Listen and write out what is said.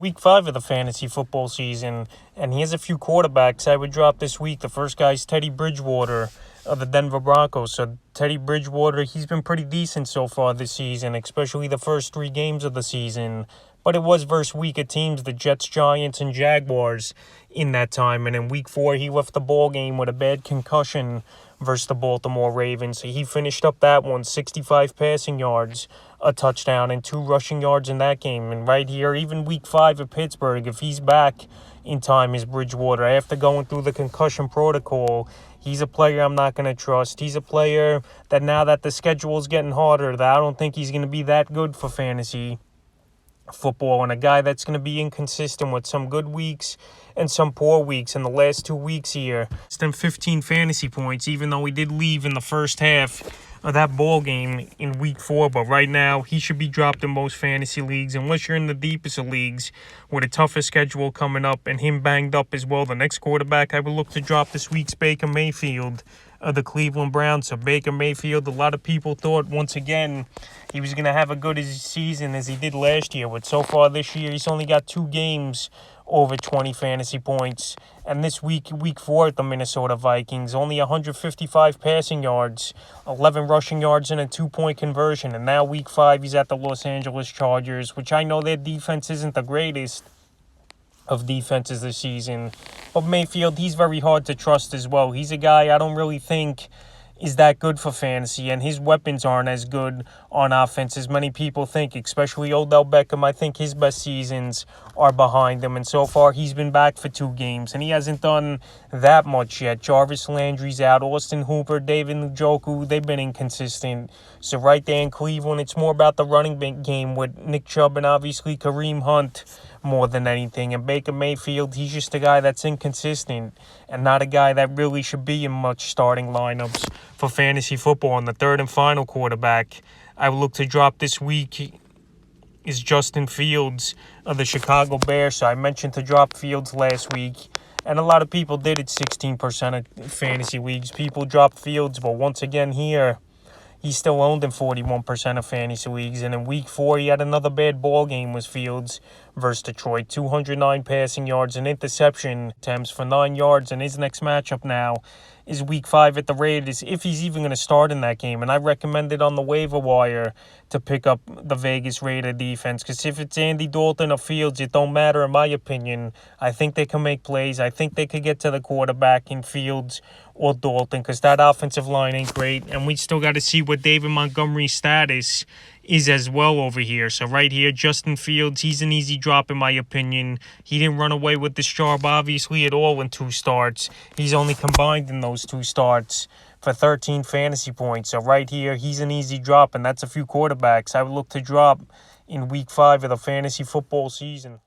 Week 5 of the fantasy football season, and here's a few quarterbacks I would drop this week. The first guy is Teddy Bridgewater of the Denver Broncos. So Teddy Bridgewater, he's been pretty decent so far this season, especially the first 3 games of the season. But it was versus weaker teams, the Jets, Giants, and Jaguars in that time. And in Week 4, he left the ball game with a bad concussion versus the Baltimore Ravens. So he finished up that one, 65 passing yards, a touchdown, and 2 rushing yards in that game. And right here, even Week 5 at Pittsburgh, if he's back in time, is Bridgewater. After going through the concussion protocol, he's a player I'm not going to trust. He's a player that now that the schedule is getting harder, that I don't think he's going to be that good for fantasy football, and a guy that's going to be inconsistent with some good weeks and some poor weeks. In the last 2 weeks here, it's done 15 fantasy points, even though he did leave in the first half of that ball game in Week 4. But right now, he should be dropped in most fantasy leagues, unless you're in the deepest of leagues with a tougher schedule coming up and him banged up as well. The next quarterback I would look to drop this week's Baker Mayfield of the Cleveland Browns. So Baker Mayfield, a lot of people thought once again he was going to have a good season as he did last year. But so far this year, he's only got 2 games over 20 fantasy points. And this week, Week 4 at the Minnesota Vikings, only 155 passing yards, 11 rushing yards, and a 2-point conversion. And now Week 5, he's at the Los Angeles Chargers, which I know their defense isn't the greatest of defenses this season. But Mayfield, he's very hard to trust as well. He's a guy I don't really think is that good for fantasy, and his weapons aren't as good on offense as many people think, especially Odell Beckham. I think his best seasons are behind him, and so far he's been back for 2 games, and he hasn't done that much yet. Jarvis Landry's out, Austin Hooper, David Njoku, they've been inconsistent. So right there in Cleveland, it's more about the running game with Nick Chubb and obviously Kareem Hunt more than anything. And Baker Mayfield, he's just a guy that's inconsistent and not a guy that really should be in much starting lineups for fantasy football. And the third and final quarterback I would look to drop this week is Justin Fields of the Chicago Bears. So I mentioned to drop Fields last week, and a lot of people did it. 16% of fantasy leagues, people dropped Fields. But once again here, he's still owned in 41% of fantasy leagues. And in Week 4, he had another bad ball game with Fields versus Detroit. 209 passing yards and interception attempts for 9 yards. And his next matchup now is Week 5 at the Raiders, if he's even going to start in that game. And I recommended on the waiver wire to pick up the Vegas Raider defense, because if it's Andy Dalton or Fields, it don't matter in my opinion. I think they can make plays. I think they could get to the quarterback in Fields or Dalton, because that offensive line ain't great. And we still got to see what David Montgomery's status is as well over here. So right here, Justin Fields, he's an easy drop in my opinion. He didn't run away with this job obviously at all in 2 starts. He's only combined in those 2 starts for 13 fantasy points. So right here, he's an easy drop, and that's a few quarterbacks I would look to drop in Week 5 of the fantasy football season.